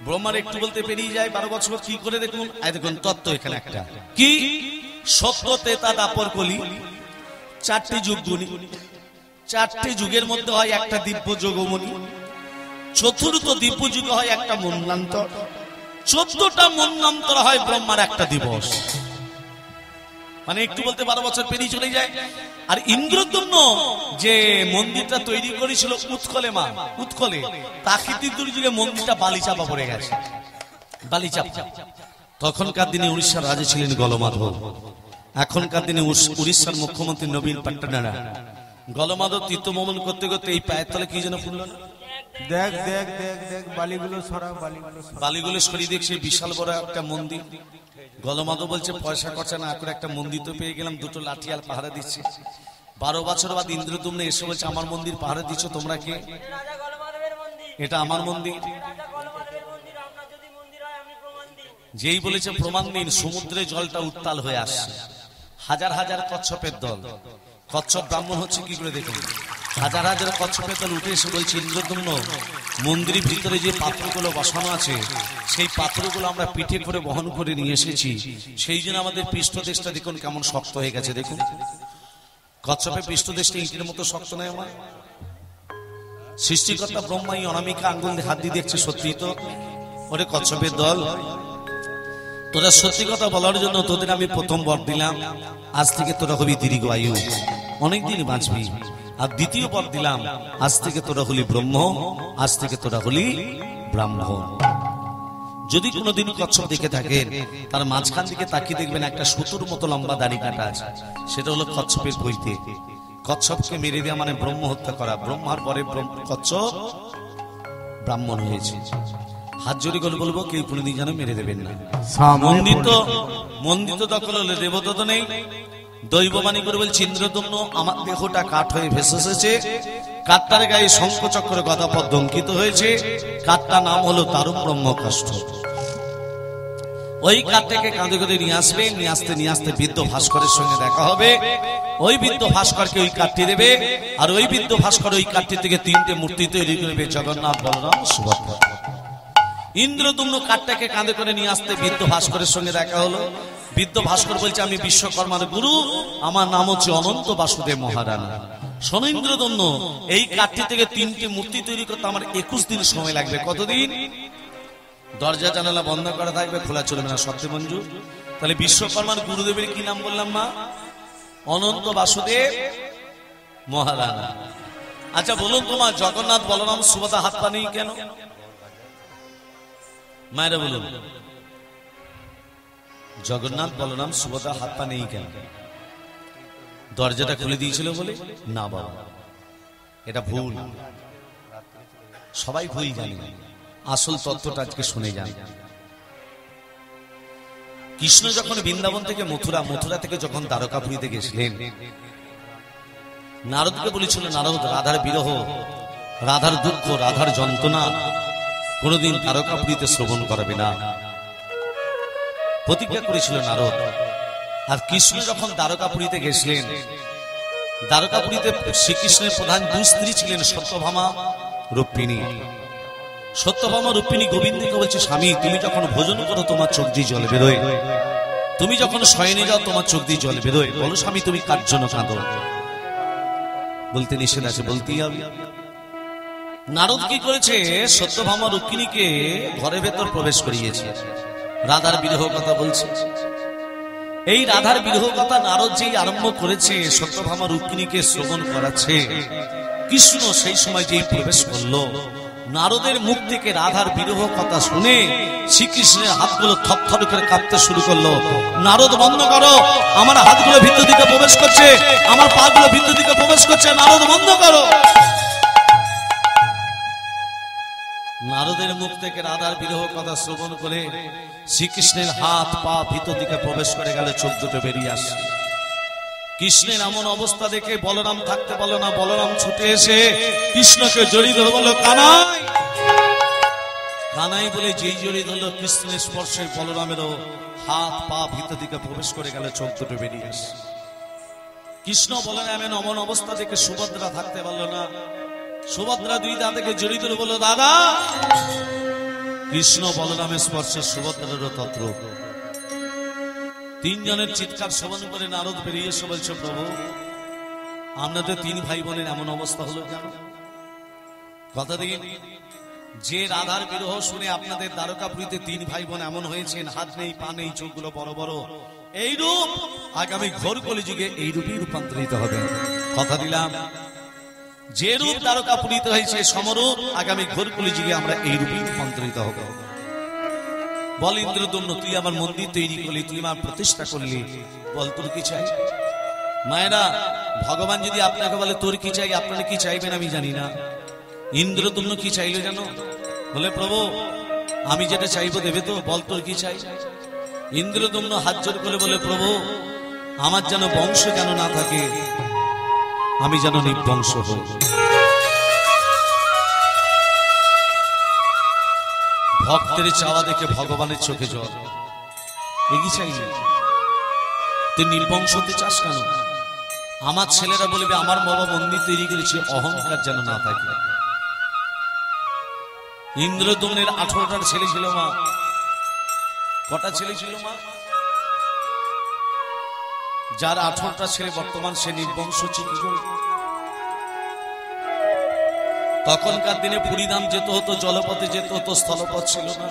ব্রহ্মার একটু বলতে পেরিয়ে যায় 12 বছর। কি করে দেখুন, দেখুন তত্ত্ব এখানে একটা কি, সত্য তেতা দাপর কলি, 4টি যুগ গুণী, 4টি যুগের মধ্যে হয় একটা দিব্য যোগমণি, চতুর্থ দিব্য যুগে হয় একটা মন্বন্তর, 14টা মন্বন্তর হয় ব্রহ্মার একটা দিবস। মানে একটু বলতে 12 বছর পেরিয়ে চলে যায়। আর ইন্দ্রদম্ন যে মন্দিরটা তৈরি করেছিল উৎকলে, মা উৎকলে, প্রাকৃতিক দুর্যোগে মন্দিরটা বালিচাপা পড়ে গেছে, বালিচাপা। তখনকার দিনে উড়িষ্যার রাজা ছিলেন গলমাধব, এখনকার দিনে উড়িষ্যার মুখ্যমন্ত্রী নবীন পট্টনায়ক। গলমাধব তীর্থভ্রমণ করতে করতে এই পায়ের তলে কি যেন ফুলল না, দেখ দেখ দেখ দেখ, বালিগুলো সরা, বালিগুলো সরা। বালিগুলো সরিয়ে দেখছে বিশাল বড় একটা মন্দির। গলমাধব বলছে পয়সা খরচা না করে একটা মন্দির তো পেয়ে গেলাম, 2টো লাঠি আর পাহারা দিচ্ছে। 12 বছর বাদ ইন্দ্রদম্ন এসে বলছে আমার মন্দির পাহারা দিচ্ছ তোমরা কে? রাজা গলমাধবের মন্দির, এটা আমার মন্দির। রাজা গলমাধবের মন্দির, আপনার যদি মন্দির হয় আপনি প্রমাণ দিন। যেই বলেছে প্রমাণ দিন, সমুদ্রে জলটা উত্তাল হয়ে আসছে। হাজার হাজার কচ্ছপের দল, কচ্ছপ ব্রাহ্মণ হচ্ছে কি করে দেখুন, হাজার হাজার কচ্ছপের দল উঠে এসে বলছে ইন্দ্রদম্ন, মন্দিরের ভিতরে যে পাত্রগুলো বসানো আছে সেই পাত্রগুলো আমরা পিঠে করে বহন করে নিয়ে এসেছি, সেই জন্য আমাদের পৃষ্ঠদেশটা দেখুন কেমন শক্ত হয়ে গেছে। দেখুন কচ্ছপের পৃষ্ঠদেশটা ইটের মতো শক্ত নয় আমার। সৃষ্টিকর্তা ব্রহ্মাই অনামিকা আঙ্গুল হাত দিয়ে দেখছে, সত্যি তো ওরে কচ্ছপের দল, তোরা সত্যি কথা বলার জন্য তোদের আমি প্রথম বর দিলাম, আজ থেকে তোরা হবি দীর্ঘ আয়ু, অনেকদিন বাঁচবি। আর দ্বিতীয় বর দিলাম, আজ থেকে তোরা হলি ব্রহ্ম, আজ থেকে তোরা হলি ব্রাহ্মণ। যদি কোনোদিন কচ্ছপ দেখে থাকেন, তার মাঝখান দিকে তাকিয়ে দেখবেন একটা সুতোর মতো লম্বা দাড়ি কাটা আছে, সেটা হলো কচ্ছপের বইতে। কচ্ছপকে মেরে দেওয়া মানে ব্রহ্ম হত্যা করা। ব্রহ্মার পরে কচ্ছপ ব্রাহ্মণ হয়েছে। হাত জোড়ি করে বলবো কেউ কোনোদিন যেন মেরে দেবেন না। মন্দির তো দখল হলে দেবতা তো নেই। দৈববাণী করে বলছে ইন্দ্রদম্ন, আমার দেহটা কাঠ হয়ে ভেসে এসেছে, কাঠটার গায়ে শঙ্খ চক্র গদা পদ্ম অঙ্কিত হয়েছে, কাঠটার নাম হলো দারুণ ব্রহ্মকাষ্ঠ। ওই কাঠটাকে কাঁধে করে নিয়ে আসবে, নিয়ে আসতে বৃদ্ধ ভাস্করের সঙ্গে দেখা হবে। ওই বৃদ্ধ ভাস্করকে ওই কাঠটি দেবে, আর ওই বৃদ্ধ ভাস্কর ওই কাঠটি থেকে 3টে মূর্তি তৈরি করবে, জগন্নাথ, বলরাম, সুভদ্রা। ইন্দ্রদম্ন কাঠটাকে কাঁধে করে নিয়ে আসতে বৃদ্ধ ভাস্করের সঙ্গে দেখা হলো। বৃদ্ধ ভাস্কর বলছে আমি বিশ্বকর্মার গুরু, আমার নাম হচ্ছে অনন্ত বাসুদেব মহারানা। শোনো ইন্দ্রদম্ন, এই কাঠটি থেকে 3টে মূর্তি তৈরি করতে আমার 21 দিন সময় লাগবে। কতদিন? দরজা জানালা বন্ধ করা থাকবে, খোলা চলবে না, সত্যি মঞ্জুর। তাহলে বিশ্বকর্মার গুরুদেবের কি নাম বললাম মা? অনন্ত বাসুদেব মহারানা। আচ্ছা বলুন তোমার জগন্নাথ বলরাম সুভদ্রা হাত পা নেই কেন? মায়েরা বলুন, জগন্নাথ বলরাম সুভদ্রা হাত পা নেই কেন? দরজাটা খুলে দিয়েছিল বলে? না বাবা, এটা ভুল। সবাই ভুল জানি, আসল তত্ত্বটা আজকে শুনে যান। কৃষ্ণ যখন বৃন্দাবন থেকে মথুরা থেকে যখন দ্বারকাপুরীতে গেছিলেন, নারদকে বলেছিল, নারদ রাধার বিরহ, রাধার দুঃখ, রাধার যন্ত্রণা কোনদিন দ্বারকাপুরীতে শ্রবণ করবে না, প্রতিজ্ঞা করেছিল নারদ। আর কৃষ্ণ যখন দ্বারকাপুরীতে গেছিলেন, দ্বারকাপুরীতে শ্রীকৃষ্ণের প্রধান দুই স্ত্রী ছিলেন সত্যভামা, রুক্মিণী। সত্যভামা রুক্মিণী গোবিন্দকে বলছে, স্বামী তুমি যখন ভোজন করো তোমার চোখ দিয়ে জল বেরোয়, তুমি যখন শয়নে যাও তোমার চোখ দিয়ে জল বেরোয়, বলো স্বামী তুমি কার জন্য কাঁদো? বলতে নিষেধ আছে, বলতেই হবে। নারদ কি করেছে? সত্যভামা রুক্মিণীকে ঘরের ভেতর প্রবেশ করিয়েছে, রাধার বিরহ কথা বলছে। এই রাধার বিরহ কথা নারদ যেই আরম্ভ করেছে, সত্যভামা রুক্মিণীকে শ্রবণ করাচ্ছে, কৃষ্ণ সেই সময় যেই প্রবেশ করলো, নারদের মুখ থেকে রাধার বিরহ কথা শুনে শ্রীকৃষ্ণের হাতগুলো থরথর করে কাঁপতে শুরু করলো। নারদ বন্ধ করো, আমার হাতগুলো ভিতর দিকে প্রবেশ করছে, আমার পা গুলো ভিতর দিকে প্রবেশ করছে, নারদ বন্ধ করো। নারদের মুখ থেকে রাধার বিরহ কথা শ্রবণ করে শ্রীকৃষ্ণের হাত পা ভিতর দিকে প্রবেশ করে গেল, চোখ দুটো বেরিয়ে আসে। কৃষ্ণের এমন অবস্থা দেখে বলরাম থাকতে পারল না, বলরাম ছুটে এসে কৃষ্ণকে জড়িয়ে ধরে বলল, কানাই কানাই বলে যেই জড়িয়ে ধরল, কৃষ্ণের স্পর্শে বলরামেরও হাত পা ভিতর দিকে প্রবেশ করে গেল, চোখ দুটো বেরিয়ে আসে। কৃষ্ণ বলরামের এমন অবস্থা দেখে সুভদ্রা থাকতে পারল না, সুভদ্রা দুই দাদাকে জড়িয়ে ধরে বলল, দাদা। কৃষ্ণ বলরামের স্পর্শে সুভদ্রারও তত্র। তিনজনের চিৎকার শ্রবণ করে নারদ বেরিয়ে এসে বলছে, প্রভু আপনাদের তিন ভাই বোনের এমন অবস্থা হলো কেন? কথা দিন, যে রাধার বিরহ শুনে আপনাদের দ্বারকাপুরীতে তিন ভাই বোন এমন হয়েছেন, হাত নেই পা নেই, চোখগুলো বড় বড়, এই রূপ আগামী ঘোর কলিযুগে এই রূপই রূপান্তরিত হবে। কথা দিলাম, যে রূপ দ্বারকাপুরীতে হয়েছে সমরূপ আগামী ঘোর কলিযুগে আমরা এই রূপই রূপান্তরিত হব। বল ইন্দ্রদম্ন, তুই আমার মন্দির তৈরি করলি, তুই আমার প্রতিষ্ঠা করলি, বল তোর কি চাই? মায়েরা, ভগবান যদি আপনাকে বলে তোর কি চাই, আপনারা কি চাইবেন আমি জানি না। ইন্দ্রদম্ন কি চাইলো জানো? বলে, প্রভু আমি যেটা চাইবো দেবে তো? বল তোর কি চাই? ইন্দ্রদম্ন হাত জোর করে বলে, প্রভু আমার যেন বংশ যেন না থাকে, আমি যেন নির্বংশ হই। ভক্তের চাওয়া দেখে ভগবানের চোখে জল, এগিয়ে চাইনি। তুই নির্বংশ হতে চাস কেন? আমার ছেলেরা বলবে আমার বাবা মন্দির তৈরি করেছে, অহংকার যেন না থাকে। ইন্দ্রদম্নের 18টার ছেলে ছিল মা। কটা ছেলে ছিল মা? যার 18টা ছেলে বর্তমান সে নির্বংশ ছিল। তখনকার দিনে পুরীধাম যেতে হতো, জলপথে যেতে হতো, স্থলপথ ছিল না।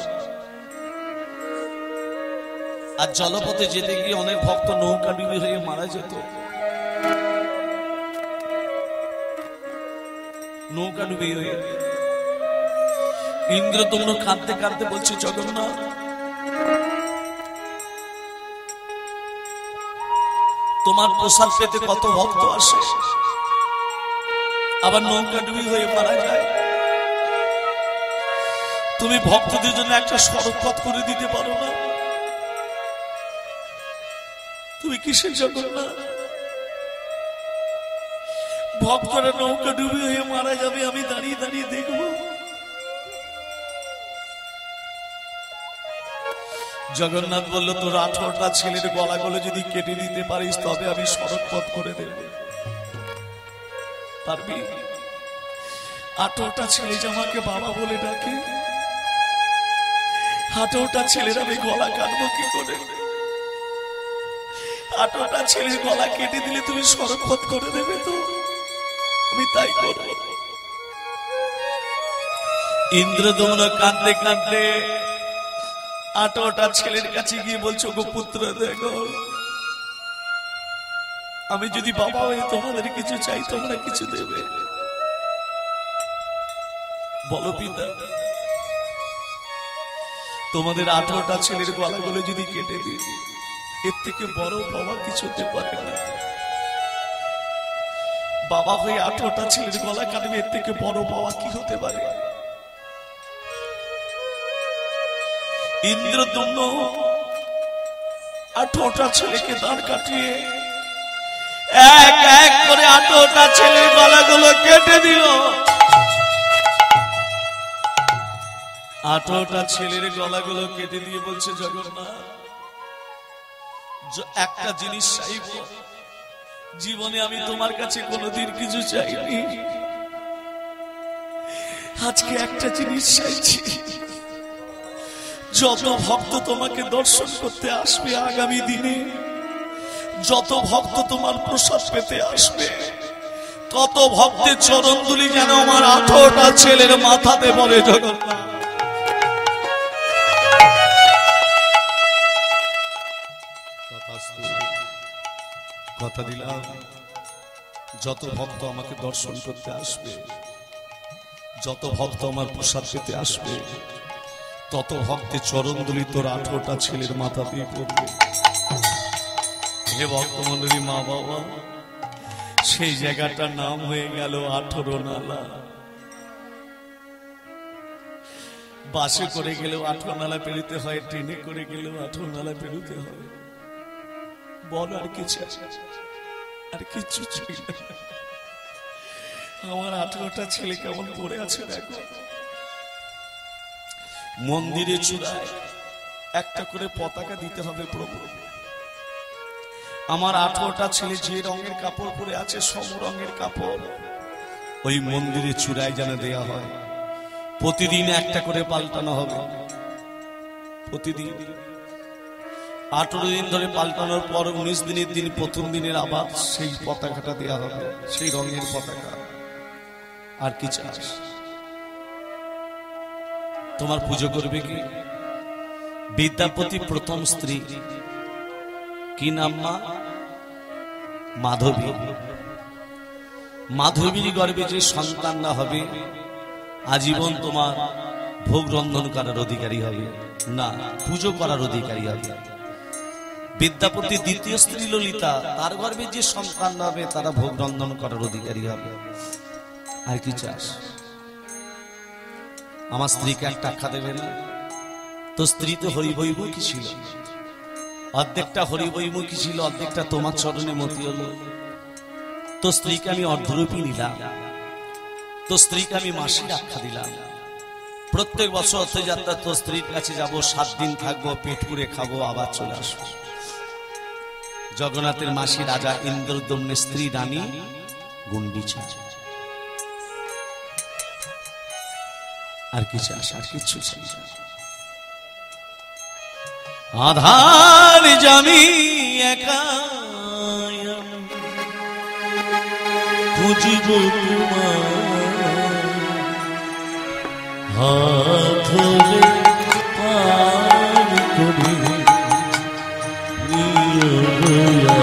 আর জলপথে যেতে গিয়ে অনেক ভক্ত নৌকা ডুবি হয়ে মারা যেত। নৌকা ডুবি হয়ে ইন্দ্রদম্ন কাঁদতে কাঁদতে বলছে, জগন্নাথ তোমার প্রসাদ পেতে কত ভক্ত আসে, আবার নৌকা ডুবি হয়ে মারা যায়, তুমি ভক্তদের জন্য একটা সড়ক পথ করে দিতে পারো না? তুমি কিসের জগন্নাথ? ভক্তরা নৌকা ডুবি হয়ে মারা যাবে, আমি দাঁড়িয়ে দাঁড়িয়ে দেখব। জগন্নাথ বলল, তোর 18টা ছেলের গলাগুলো যদি কেটে দিতে পারিস তবে আমি সড়ক পথ করে দেব। পারবি? 18টা ছেলে যে আমাকে বাবা বলে ডাকে, 18টা ছেলের আমি গলা কাটবো কি করে? 18টা ছেলের গলা কেটে দিলে তুমি সড়ক পথ করে দেবে তো? আমি তাই করব। ইন্দ্রদম্ন কাঁদতে কাঁদতে 18টা ছেলের কাছে গিয়ে বলছো গো পুত্র দেখো, আমি যদি বাবা হয়ে তোমাদের কিছু চাই তোমরা কিছু দেবে? বলো পিতা, তোমাদের 18টা ছেলের গলাগুলো যদি কেটে দিই, এর থেকে বড় বাবা কিছু হতে পারে না। বাবা হয়ে 18টা ছেলের গলা কাটবে, এর থেকে বড় বাবা কি হতে পারে? ইন্দ্রদম্ন 18টা ছেলেকে দাঁড় কাটিয়ে এক এক করে 18টা ছেলের গলাগুলো কেটে দিল। 18টা ছেলের গলাগুলো কেটে দিয়ে বলছে জগন্নাথ, একটা জিনিস চাইব, জীবনে আমি তোমার কাছে কোনোদিন কিছু চাইনি, আজকে একটা জিনিস চাইছি, যত ভক্ত তোমাকে দর্শন করতে আসবে আগামী দিনে, যত ভক্ত তোমার প্রসাদ পেতে আসবে, তত ভক্তের চরণধুলি যেন আমার 18টা ছেলের মাথাতে পড়ে। জগন্নাথ কথা দিলাম, যত ভক্ত আমাকে দর্শন করতে আসবে, যত ভক্ত আমার প্রসাদ পেতে আসবে, তত ভক্তের চরণধুলি তোর 18টা ছেলের মাথা দিয়ে পড়বে। হে ভক্তমণ্ডলী, মা বাবা, সেই জায়গাটার নাম হয়ে গেল 18 নালা। বাসে করে গেলেও 18 নালা পেরোতে হয়, ট্রেনে করে গেলেও 18 নালা পেরোতে হয়। বল আর কিছু, আর কিছু চাই না। আমার 18টা ছেলে কেমন পড়ে আছে দেখো। মন্দিরে চূড়ায় একটা করে পতাকা দিতে হবে প্রভু। আমার 18টা ছেলে যে রঙের কাপড় পরে আছে, সম রঙের কাপড় ওই মন্দিরে চূড়ায় যেন দেয়া হয়। প্রতিদিন একটা করে পাল্টানো হবে, প্রতিদিন 18 দিন ধরে পাল্টানোর পর 19 দিনের দিন প্রথম দিনের আবার সেই পতাকাটা দেয়া হবে, সেই রঙের পতাকা। আর কি চাস? তোমার পুজো করবে কি? বিদ্যাপতি প্রথম স্ত্রী কি নাম মা? মাধবী। মাধবীর গর্ভে যে সন্তান না হবে, আজীবন তোমার ভোগ রন্ধন করার অধিকারী হবে না, পুজো করার অধিকারী হবে। বিদ্যাপতি দ্বিতীয় স্ত্রী ললিতা, তার গর্ভে যে সন্তান হবে তারা ভোগ রন্ধন করার অধিকারী হবে। আর কি চাস? আমার স্ত্রীকে এক টাকা দেবে না? তো স্ত্রী তো হরিবৈমুখী ছিল, অর্ধেকটা হরিবৈমুখী ছিল, অর্ধেকটা তোমার চরণে মতি হলো। তো স্ত্রীকে আমি অর্ধরূপী নিলাম, তো স্ত্রীকে আমি মাসি আখ্যা দিলাম। প্রত্যেক বছর অর্থযাত্রা তো স্ত্রীর কাছে যাব, 7 দিন থাকবো, পেট পুরে খাবো, আবার চলে আসবো। জগন্নাথের মাসি রাজা ইন্দ্রদম্নের স্ত্রী রানী গুন্ডিচা। আর কি চাস? আর কিছু চাই না। আধার জামি একা খুঁজিব তোমার, হাত ধরে পার করে নিও দয়া,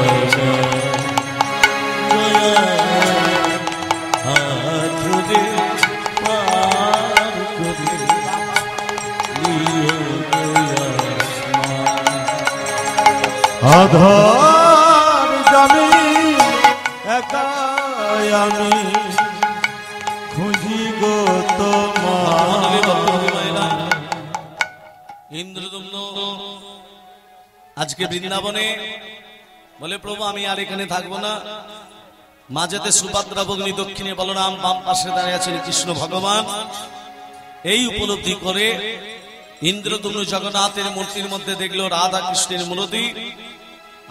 হাত ধরে পার করে নিও দয়া। আধার জামি একাই আমি খুঁজি গো তোমার। ইন্দ্রদম্ন আজকে বৃন্দাবনে বলে, প্রভু আমি আর এখানে থাকবো না। মাঝেতে সুভদ্রা ভগ্নী, দক্ষিণে বলরাম, বাম পাশে দাঁড়িয়ে আছেন কৃষ্ণ ভগবান। এই উপলব্ধি করে ইন্দ্রদম্ন জগন্নাথের মূর্তির মধ্যে দেখলো রাধা কৃষ্ণের মূর্তি,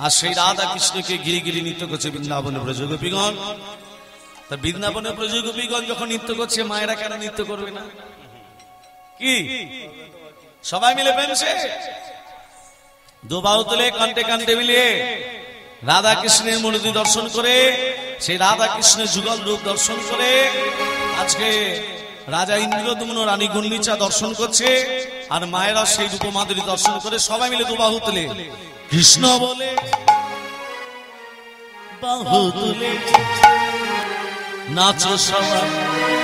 আর সেই রাধা কৃষ্ণকে ঘিরে ঘিরে নৃত্য করছে বৃন্দাবনে ব্রজগোপীগণ। তা বৃন্দাবনে ব্রজগোপীগণ যখন নৃত্য করছে, মায়েরা কেন নৃত্য করবে না? কি সবাই মিলে প্রেমছে দুবাহু তুলে কান্টে কান্টে মিলিয়ে রাধা কৃষ্ণের মূর্তি দর্শন করে, সেই রাধা কৃষ্ণের যুগল রূপ দর্শন করে আজকে রাজা ইন্দ্রদম্ন রানী গুন্ডিচা দর্শন করছে। আর মায়েরা সেই রূপ মাধুরী দর্শন করে সবাই মিলে দু বাহু তুলে কৃষ্ণ বলে বাহু তুলে নাচো সবাই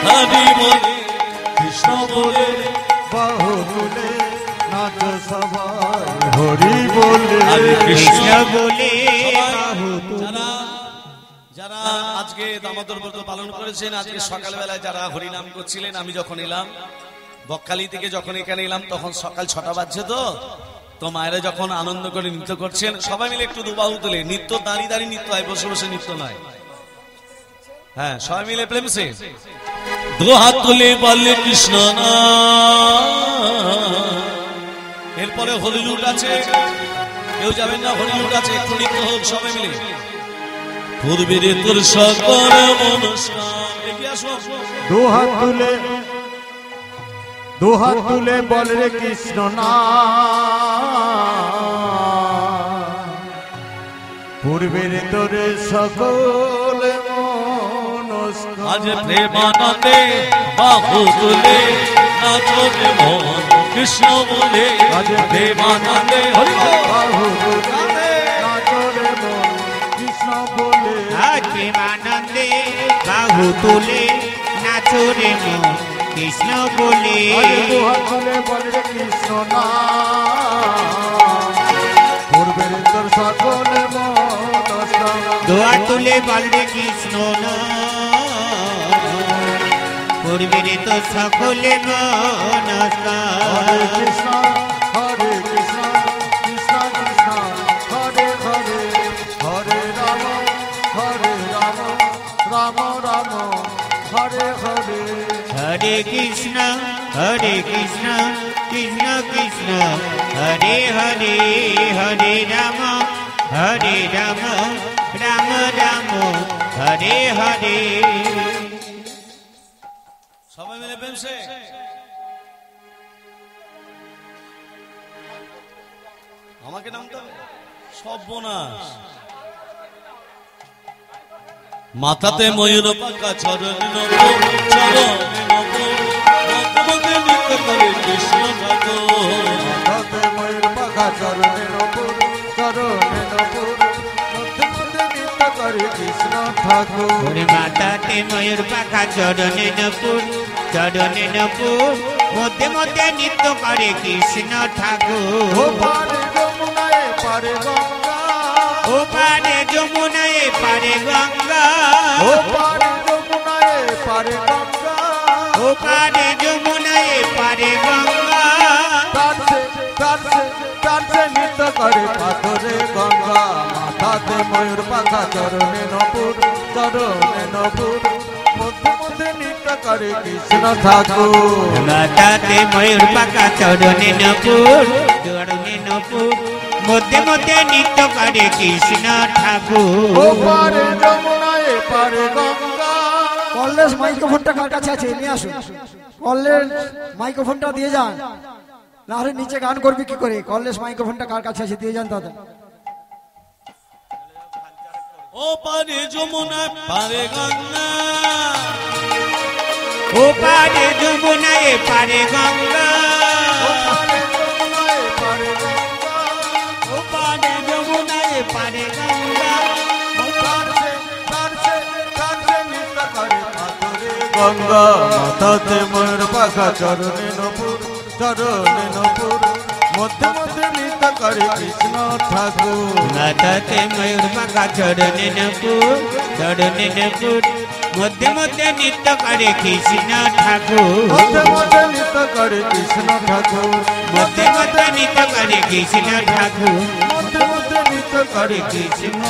হরি বলে কৃষ্ণ বলে বাহু তুলে নাচ সবাই হরি বলে কৃষ্ণ বলে বাহু তুলে। যারা আজকে দামোদর ব্রত পালন করেছেন, আজকে সকালবেলায় যারা হরিনাম করছিলেন, আমি যখন এলাম বকখালি থেকে, যখন এখানে এলাম তখন সকাল 6টা বাজছে। তো মায়েরা যখন আনন্দ করে নৃত্য করছেন, সবাই মিলে একটু দুবাহু তুলে, নৃত্য দাঁড়িয়ে দাঁড়িয়ে নৃত্য হয়, বসে বসে নৃত্য নয়। হ্যাঁ, সবাই মিলে প্রেম সে দু হাত তুলে বলে কৃষ্ণ না। এরপরে হরিলুট আছে, কেউ যাবেন না, হরিলুট আছে, একটু নৃত্য হোক সবাই মিলে। পূর্বের তোর সকল মনস্কার, এগিয়ে আসো। দু হাত তুলে বল রে কৃষ্ণ না। পূর্বের তোরে সকল মনস্কার, আজ প্রেমানন্দে বাহু তুলে নাচো রে মন কৃষ্ণ বলে। আজ প্রেমানন্দে হরি বল। বাহু তুলে নাচ রে মন কৃষ্ণ বলে। আজ প্রেমানন্দে বাহু তুলে নাচো রে মন কৃষ্ণ বলে। দু হাত তুলে বল রে কৃষ্ণ না। পূর্বের তোর সকল মনস্কার, দোয়া তুলে বলবে কৃষ্ণ না। পূর্বের তো সকলে মনস্কার। হরে কৃষ্ণ হরে কৃষ্ণ কৃষ্ণ কৃষ্ণ হরে হরে, হরে রাম রাম রাম হরে হরে। হরে কৃষ্ণ কৃষ্ণ কৃষ্ণ হরে হরে, হরে রাম রাম রাম হরে হরে। সবাই মিলে প্রেম সে আমাকে নামতে হবে। সর্বনাশ, মাথাতে ময়ূর পাকা চরণে নব চরণে নব মধ্যমধ্যে নৃত্য করে কৃষ্ণ ঠাকুর। মাথাতে ময়ূর পাখা চরণে নপুর চরণে নপুর, মধ্যে মধ্যে নৃত্য করে কৃষ্ণ ঠাকুর। মাতাতে ময়ূর পাখা চরণে নপুর মধ্যে মধ্যে নৃত্য করে কৃষ্ণ ঠাকুর। ও পারে যমুনায় পারে গঙ্গা, ও পারে যমুনায় পারে গঙ্গা, ও পারে যমুনায় পারে গঙ্গা। ও পারে যমুনায় পারে গঙ্গা। তারছে নৃত্য করে পাথরে গঙ্গা। মাথাতে ময়ূর পাখা চরণে নপুর মধ্যে মধ্যে নৃত্য করে কৃষ্ণ ঠাকুর। মাতাতে ময়ূর পাখা চরণে নপুর মধ্যে মধ্যে নৃত্য করে কৃষ্ণ ঠাকুর। ও পারে যমুনায় পারে গঙ্গা। কল্লেশ মাইক্রোফোনটা কার কাছে আছে, নিয়ে আসুন। কল্লেশ মাইক্রোফোনটা দিয়ে যান, না হলে নিচে গান করবি কি করে? কল্লেশ মাইক্রোফোনটা কার কাছে আছে, দিয়ে যান দাদা। ও পারে যমুনা পারে গঙ্গা, ও পারে যমুনায় পারে গঙ্গা। ও পারে যমুনায় পারে গঙ্গা। ও পারে যমুনায় পারে গঙ্গা। তারছে নৃত্য করে পাথরে গঙ্গা। মাথাতে ময়ূর পাখা চরণে নপুর মধ্যে মধ্যে নৃত্য করে কৃষ্ণ ঠাকুর। মাতাতে ময়ূর পাখা চরণে নপুর মধ্যে মধ্যে নৃত্য করে কৃষ্ণ ঠাকুর। মধ্যে মধ্যে নৃত্য করে কৃষ্ণ ঠাকুর। মধ্যে মধ্যে নৃত্য করে কৃষ্ণ ঠাকুর। মধ্যে মধ্যে নৃত্য করে কৃষ্ণ